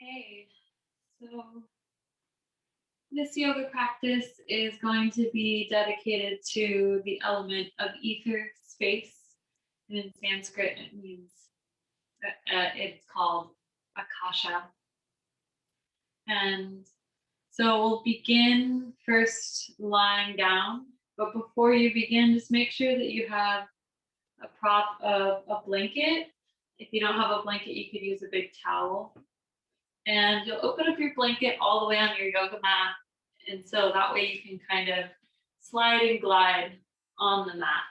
Okay, so this yoga practice is going to be dedicated to the element of ether, space, and in Sanskrit it means it's called akasha. And so we'll begin first lying down, but before you begin, just make sure that you have a prop of a blanket. If you don't have a blanket, you could use a big towel. And you'll open up your blanket all the way on your yoga mat. And so that way you can kind of slide and glide on the mat.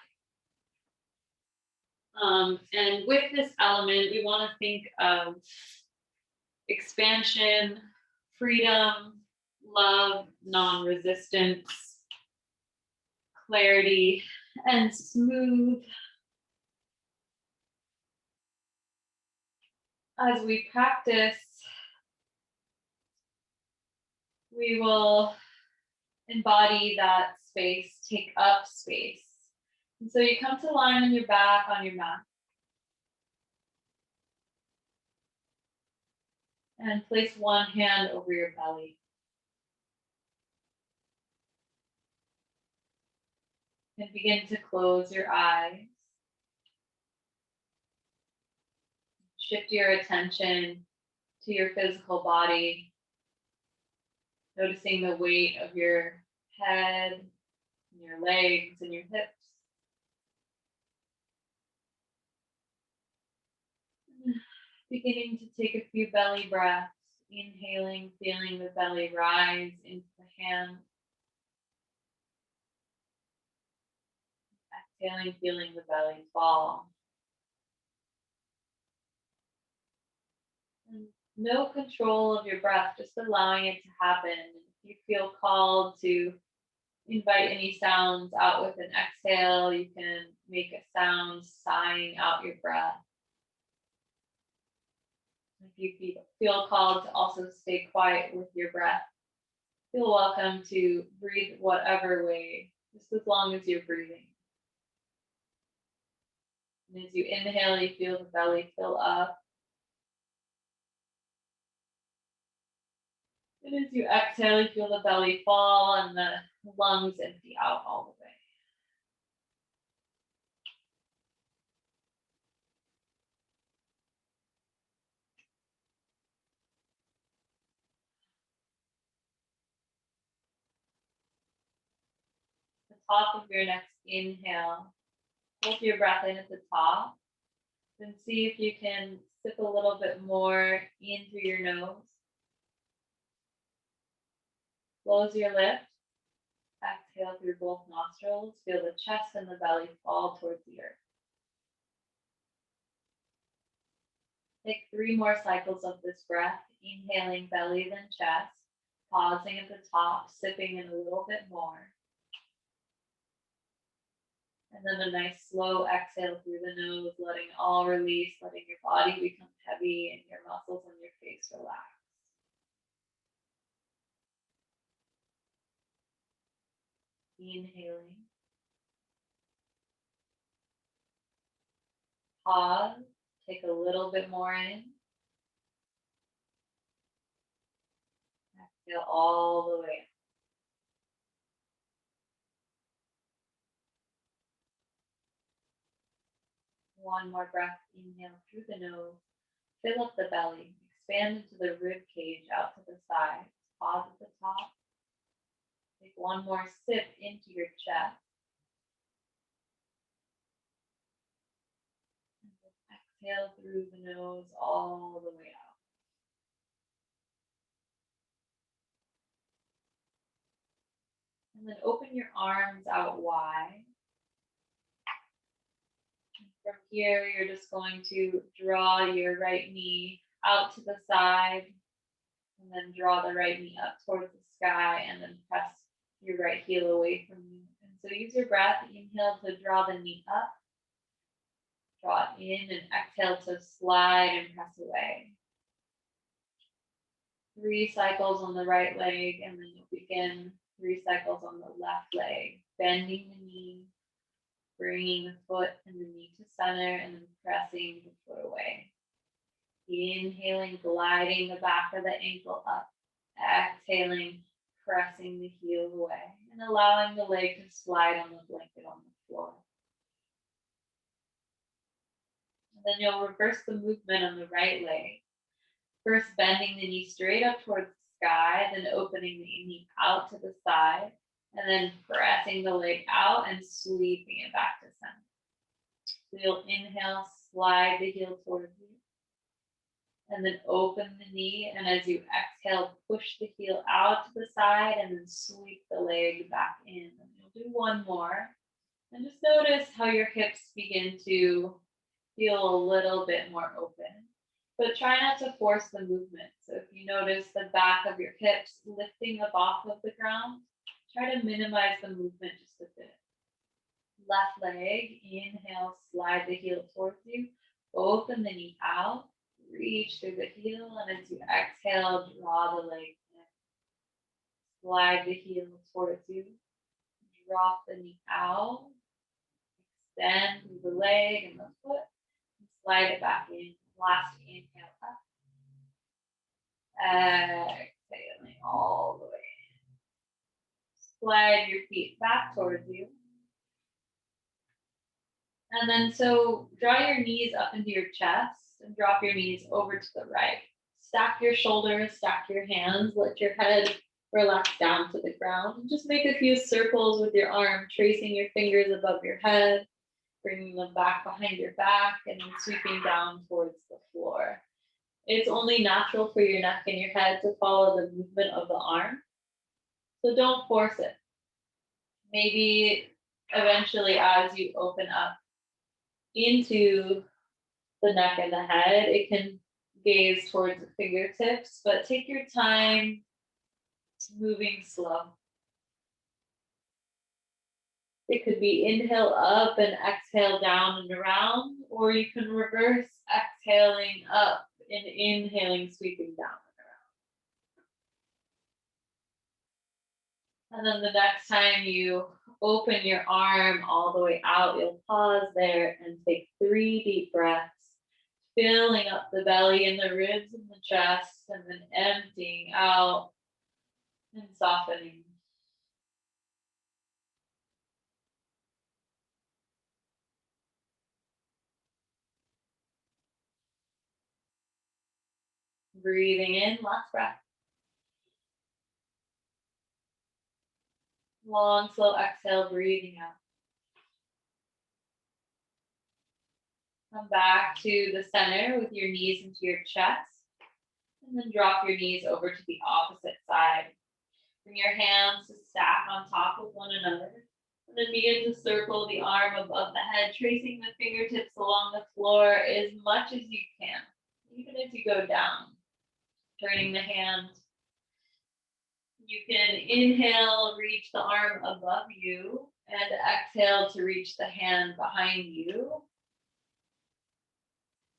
And with this element, we want to think of expansion, freedom, love, non-resistance, clarity, and smooth. As we practice, we will embody that space, take up space. And so you come to lie on your back on your mat. And place one hand over your belly. And begin to close your eyes. Shift your attention to your physical body, noticing the weight of your head, and your legs, and your hips. Beginning to take a few belly breaths, inhaling, feeling the belly rise into the hands. Exhaling, feeling the belly fall. And no control of your breath, just allowing it to happen. If you feel called to invite any sounds out with an exhale, you can make a sound sighing out your breath. If you feel called to also stay quiet with your breath, feel welcome to breathe whatever way, just as long as you're breathing. And as you inhale, you feel the belly fill up. And as you exhale, you feel the belly fall and the lungs empty out all the way. The top of your next inhale, hold your breath in at the top. Then see if you can sip a little bit more in through your nose. Close your lips. Exhale through both nostrils. Feel the chest and the belly fall towards the earth. Take 3 more cycles of this breath, inhaling belly then chest, pausing at the top, sipping in a little bit more. And then a nice slow exhale through the nose, letting all release, letting your body become heavy and your muscles and your face relax. Inhaling. Pause. Take a little bit more in. Exhale all the way. One more breath. Inhale through the nose. Fill up the belly. Expand into the rib cage out to the sides. Pause at the top. Take one more sip into your chest. And exhale through the nose all the way out. And then open your arms out wide. And from here, you're just going to draw your right knee out to the side. And then draw the right knee up towards the sky and then press your right heel away from you. And so use your breath. Inhale to draw the knee up. Draw it in and exhale to slide and press away. 3 cycles on the right leg and then you'll begin 3 cycles on the left leg. Bending the knee, bringing the foot and the knee to center and then pressing the foot away. Inhaling, gliding the back of the ankle up. Exhaling, pressing the heel away and allowing the leg to slide on the blanket on the floor. And then you'll reverse the movement on the right leg. First, bending the knee straight up towards the sky, then opening the knee out to the side, and then pressing the leg out and sweeping it back to center. So you'll inhale, slide the heel towards you, and then open the knee, and as you exhale, push the heel out to the side, and then sweep the leg back in. And you'll do one more, and just notice how your hips begin to feel a little bit more open. But try not to force the movement. So if you notice the back of your hips lifting up off of the ground, try to minimize the movement just a bit. Left leg, inhale, slide the heel towards you, open the knee out, reach through the heel, and as you exhale, draw the leg in. Slide the heel towards you, drop the knee out, extend through the leg and the foot, and slide it back in. Last inhale up. Exhaling all the way in. Slide your feet back towards you. And then so draw your knees up into your chest and drop your knees over to the right. Stack your shoulders, stack your hands, let your head relax down to the ground. And just make a few circles with your arm, tracing your fingers above your head, bringing them back behind your back, and then sweeping down towards the floor. It's only natural for your neck and your head to follow the movement of the arm, so don't force it. Maybe eventually as you open up into the neck and the head, it can gaze towards the fingertips, but take your time moving slow. It could be inhale up and exhale down and around, or you can reverse exhaling up and inhaling, sweeping down and around. And then the next time you open your arm all the way out, you'll pause there and take 3 deep breaths, filling up the belly and the ribs and the chest, and then emptying out and softening. Breathing in, last breath. Long, slow exhale, breathing out. Come back to the center with your knees into your chest. And then drop your knees over to the opposite side. Bring your hands to stack on top of one another. And then begin to circle the arm above the head, tracing the fingertips along the floor as much as you can, even as you go down. Turning the hand. You can inhale, reach the arm above you, and exhale to reach the hand behind you.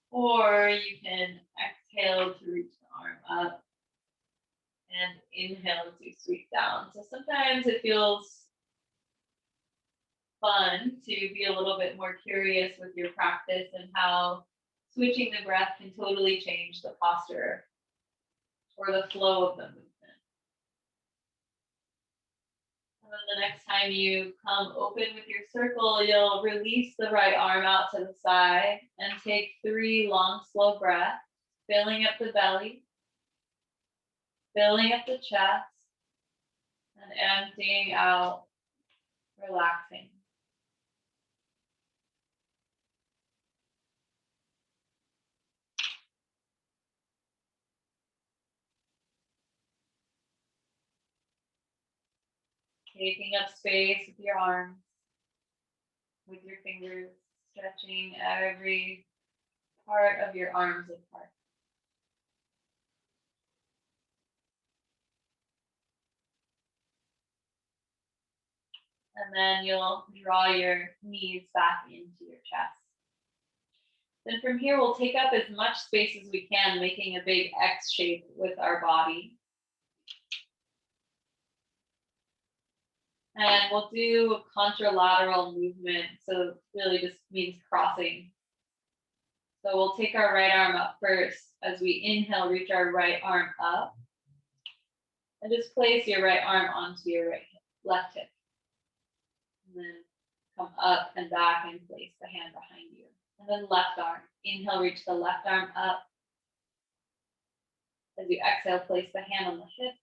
Or you can exhale to reach the arm up and inhale to sweep down. So sometimes it feels fun to be a little bit more curious with your practice and how switching the breath can totally change the posture or the flow of the movement. And then the next time you come open with your circle, you'll release the right arm out to the side and take 3 long, slow breaths, filling up the belly, filling up the chest, and emptying out, relaxing. Taking up space with your arms, with your fingers, stretching every part of your arms apart. And then you'll draw your knees back into your chest. Then from here, we'll take up as much space as we can, making a big X shape with our body. And we'll do a contralateral movement. So it really just means crossing. So we'll take our right arm up first. As we inhale, reach our right arm up. And just place your right arm onto your left hip. And then come up and back and place the hand behind you. And then left arm. Inhale, reach the left arm up. As you exhale, place the hand on the hip.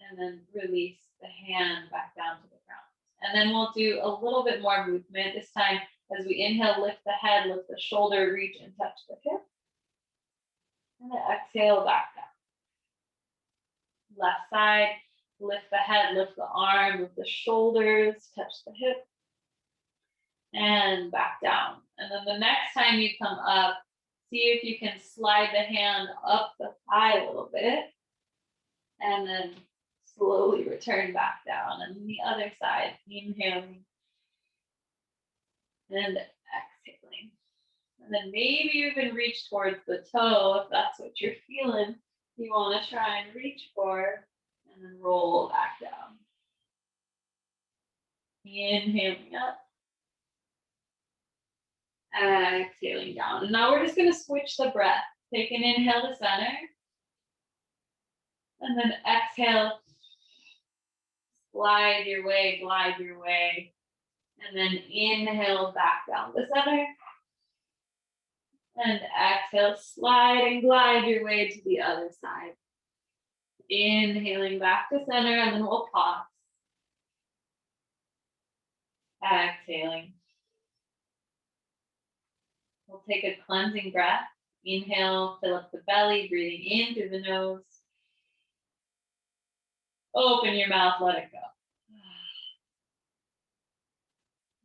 And then release the hand back down to the ground. And then we'll do a little bit more movement. This time, as we inhale, lift the head, lift the shoulder, reach and touch the hip. And then exhale, back down. Left side, lift the head, lift the arm, lift the shoulders, touch the hip. And back down. And then the next time you come up, see if you can slide the hand up the thigh a little bit. And then slowly return back down. And the other side, inhaling and exhaling. And then maybe even reach towards the toe if that's what you're feeling. You want to try and reach for, and then roll back down. Inhaling up. Exhaling down. And now we're just going to switch the breath. Take an inhale to center. And then exhale. Glide your way. And then inhale back down to center. And exhale, slide and glide your way to the other side. Inhaling back to center, and then we'll pause. Exhaling. We'll take a cleansing breath. Inhale, fill up the belly, breathing in through the nose. Open your mouth, let it go.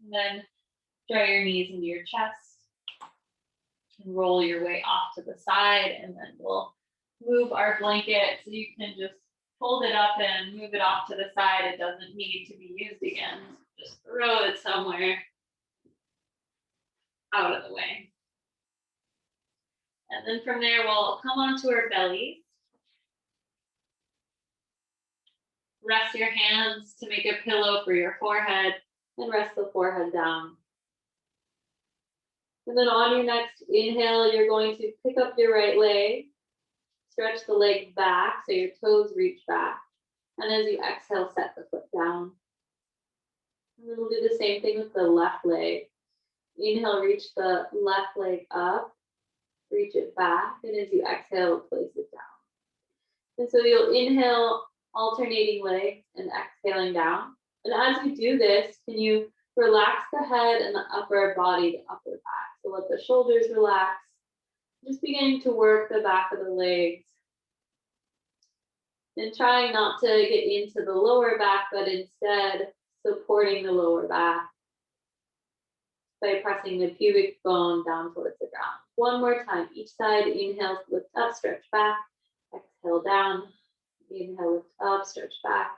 And then draw your knees into your chest. And roll your way off to the side, and then we'll move our blanket so you can just fold it up and move it off to the side. It doesn't need to be used again. Just throw it somewhere out of the way. And then from there, we'll come onto our bellies. Rest your hands to make a pillow for your forehead, and rest the forehead down. And then on your next inhale, you're going to pick up your right leg, stretch the leg back so your toes reach back. And as you exhale, set the foot down. And then we'll do the same thing with the left leg. Inhale, reach the left leg up, reach it back. And as you exhale, place it down. And so you'll inhale, alternating legs and exhaling down. And as you do this, can you relax the head and the upper body, the upper back. So let the shoulders relax. Just beginning to work the back of the legs. And trying not to get into the lower back, but instead supporting the lower back by pressing the pubic bone down towards the ground. One more time. Each side, inhale, lift up, stretch back. Exhale down. Inhale, lift up, stretch back.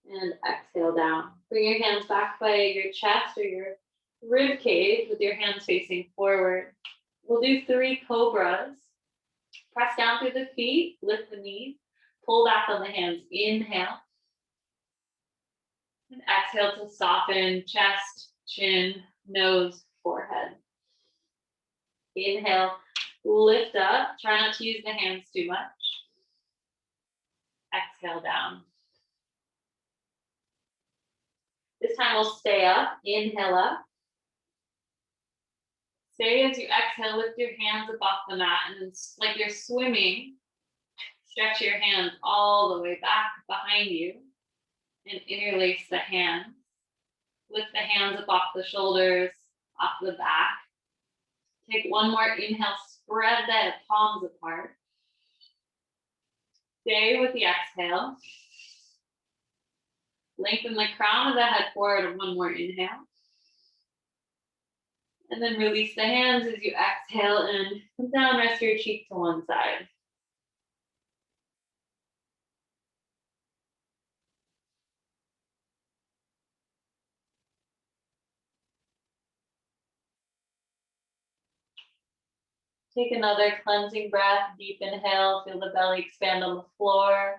And exhale down. Bring your hands back by your chest or your rib cage with your hands facing forward. We'll do 3 cobras. Press down through the feet, lift the knees, pull back on the hands. Inhale. And exhale to soften chest, chin, nose, forehead. Inhale, lift up. Try not to use the hands too much. Exhale down. This time we'll stay up. Inhale up. Stay as you exhale, lift your hands up off the mat, and then like you're swimming, stretch your hands all the way back behind you and interlace the hands. Lift the hands up off the shoulders, off the back. Take one more inhale, spread the palms apart. Stay with the exhale. Lengthen the crown of the head forward, one more inhale. And then release the hands as you exhale and come down, rest your cheek to one side. Take another cleansing breath, deep inhale, feel the belly expand on the floor.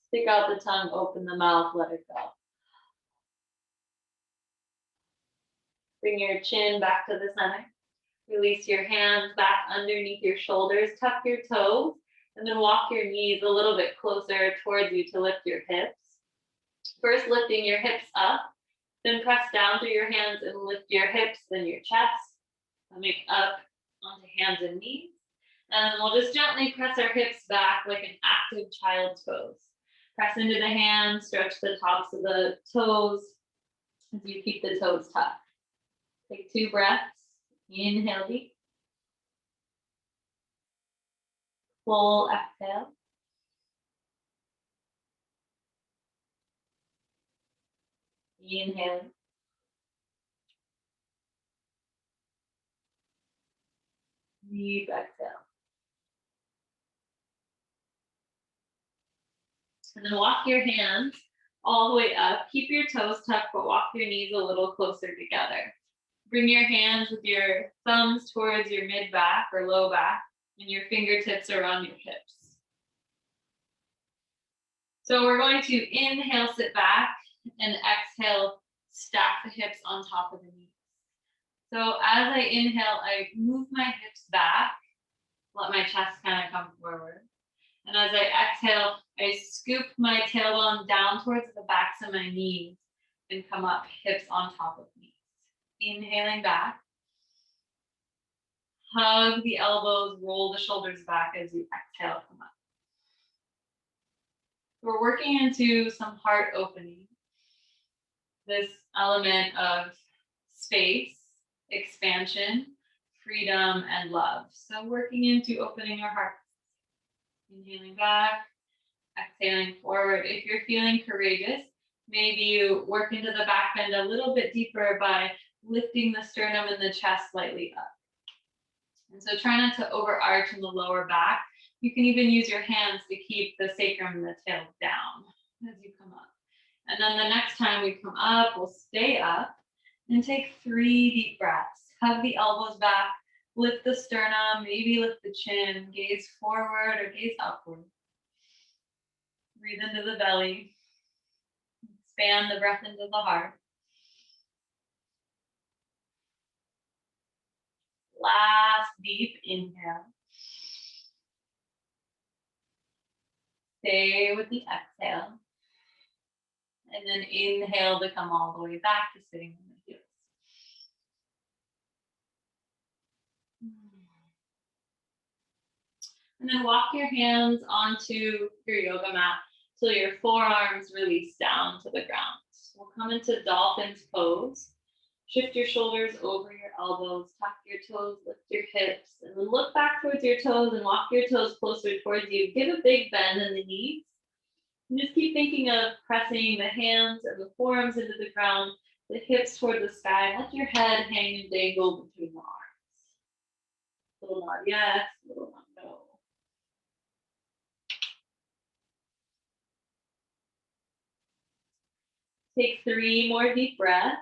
Stick out the tongue, open the mouth, let it go. Bring your chin back to the center. Release your hands back underneath your shoulders. Tuck your toes. And then walk your knees a little bit closer towards you to lift your hips. First, lifting your hips up. Then press down through your hands and lift your hips, then your chest. Coming up onto hands and knees. And we'll just gently press our hips back like an active child's pose. Press into the hands, stretch the tops of the toes as you keep the toes tucked. Take 2 breaths. Inhale deep. Full exhale. Inhale. Deep exhale. And then walk your hands all the way up. Keep your toes tucked, but walk your knees a little closer together. Bring your hands with your thumbs towards your mid back or low back, and your fingertips around your hips. So we're going to inhale, sit back, and exhale, stack the hips on top of the knees. So as I inhale, I move my hips back, let my chest kind of come forward. And as I exhale, I scoop my tailbone down towards the backs of my knees and come up, hips on top of knees. Inhaling back. Hug the elbows, roll the shoulders back as you exhale, come up. We're working into some heart opening. This element of space, expansion, freedom, and love. So working into opening our hearts. Inhaling back, exhaling forward. If you're feeling courageous, maybe you work into the back bend a little bit deeper by lifting the sternum and the chest slightly up. And so try not to overarch in the lower back. You can even use your hands to keep the sacrum and the tail down as you come up. And then the next time we come up, we'll stay up and take 3 deep breaths. Hug the elbows back, lift the sternum, maybe lift the chin, gaze forward or gaze upward. Breathe into the belly. Expand the breath into the heart. Last deep inhale. Stay with the exhale. And then inhale to come all the way back to sitting on the heels. And then walk your hands onto your yoga mat till your forearms release down to the ground. We'll come into dolphin's pose. Shift your shoulders over your elbows, tuck your toes, lift your hips, and then look back towards your toes and walk your toes closer towards you. Give a big bend in the knees. And just keep thinking of pressing the hands and the forearms into the ground, the hips toward the sky. Let your head hang and dangle between the arms. Little nod yes, little nod no. Take 3 more deep breaths.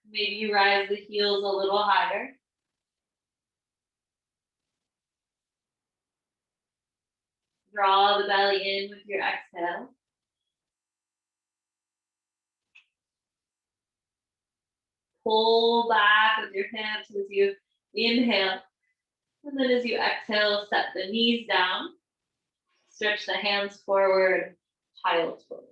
Maybe you rise the heels a little higher. Draw the belly in with your exhale. Pull back with your hips as you inhale. And then as you exhale, set the knees down. Stretch the hands forward, child's pose.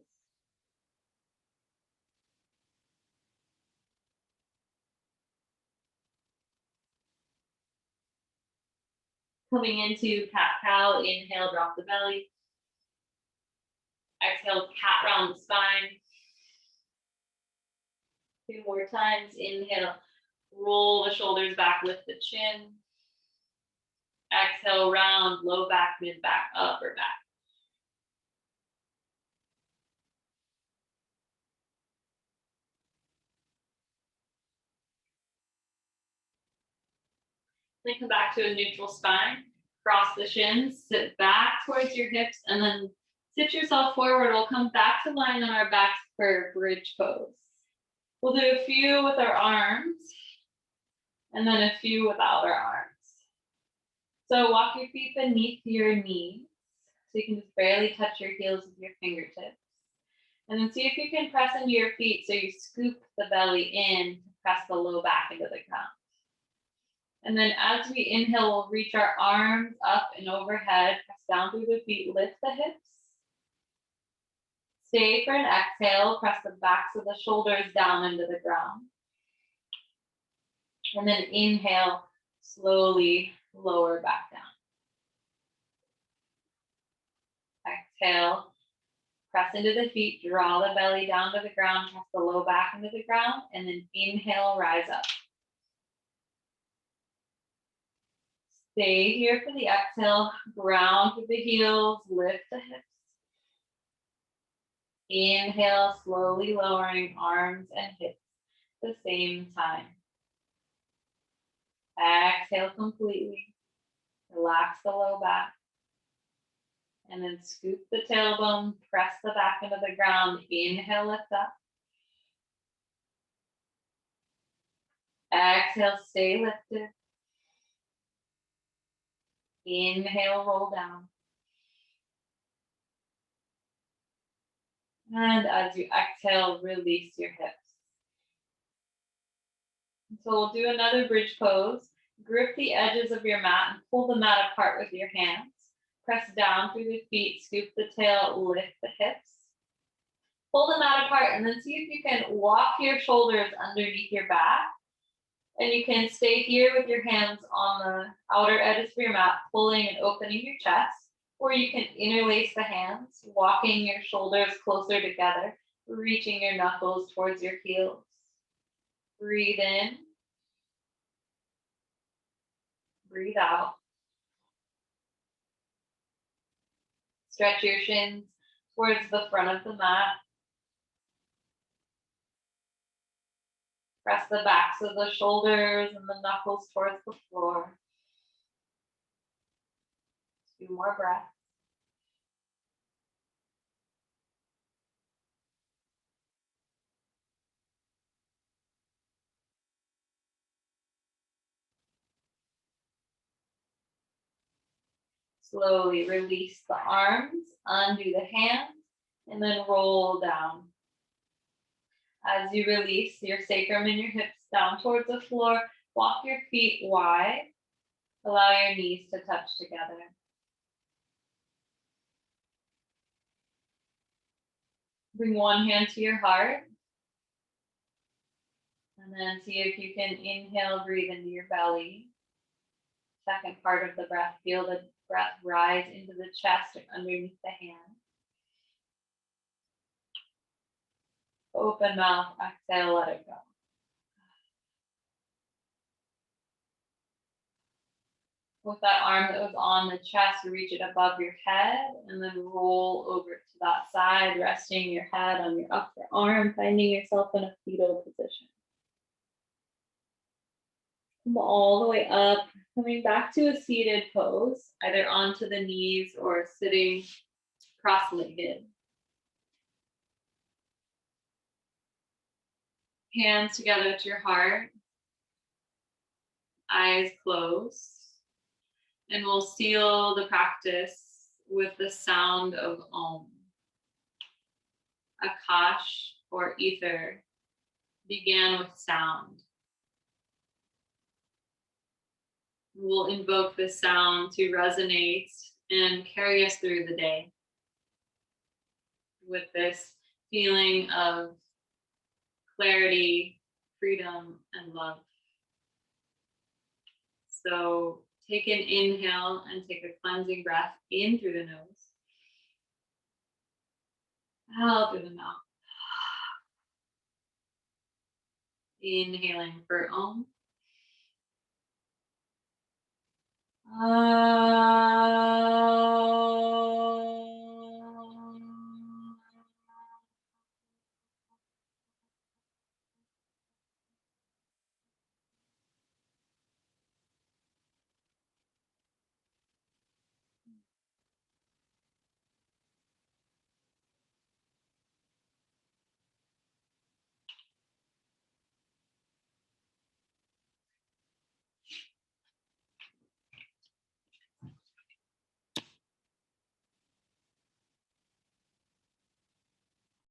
Coming into cat-cow, inhale, drop the belly. Exhale, cat round the spine. 2 more times. Inhale, roll the shoulders back, lift the chin. Exhale, round, low back, mid back, upper back. Then come back to a neutral spine. Cross the shins, sit back towards your hips, and then sit yourself forward. We'll come back to lying on our backs for bridge pose. We'll do a few with our arms, and then a few without our arms. So walk your feet beneath your knees, so you can just barely touch your heels with your fingertips. And then see if you can press into your feet so you scoop the belly in, Press the low back into the ground. And then as we inhale, we'll reach our arms up and overhead. Press down through the feet, lift the hips. Stay for an exhale. Press the backs of the shoulders down into the ground. And then inhale, slowly lower back down. Exhale, press into the feet, draw the belly down to the ground, press the low back into the ground, and then inhale, rise up. Stay here for the exhale, ground through the heels, lift the hips. Inhale, slowly lowering arms and hips at the same time. Exhale completely. Relax the low back. And then scoop the tailbone, press the back into the ground. Inhale, lift up. Exhale, stay lifted. Inhale, roll down. And as you exhale, release your hips. So we'll do another bridge pose. Grip the edges of your mat and pull the mat apart with your hands. Press down through the feet, scoop the tail, lift the hips. Pull the mat apart and then see if you can walk your shoulders underneath your back. And you can stay here with your hands on the outer edges of your mat, pulling and opening your chest. Or you can interlace the hands, walking your shoulders closer together, reaching your knuckles towards your heels. Breathe in. Breathe out. Stretch your shins towards the front of the mat. Press the backs of the shoulders and the knuckles towards the floor. 2 more breaths. Slowly release the arms, undo the hands, and then roll down. As you release your sacrum and your hips down towards the floor, walk your feet wide. Allow your knees to touch together. Bring one hand to your heart. And then see if you can inhale, breathe into your belly. Second part of the breath, feel the breath rise into the chest or underneath the hand. Open mouth, exhale, let it go. With that arm that was on the chest, reach it above your head and then roll over to that side, resting your head on your upper arm, finding yourself in a fetal position. Come all the way up, coming back to a seated pose, either onto the knees or sitting cross-legged. Hands together to your heart, eyes closed, and we'll seal the practice with the sound of Om. Akash or ether began with sound. We'll invoke this sound to resonate and carry us through the day with this feeling of clarity, freedom, and love. So take an inhale and take a cleansing breath in through the nose. Out through the mouth. Inhaling for Om.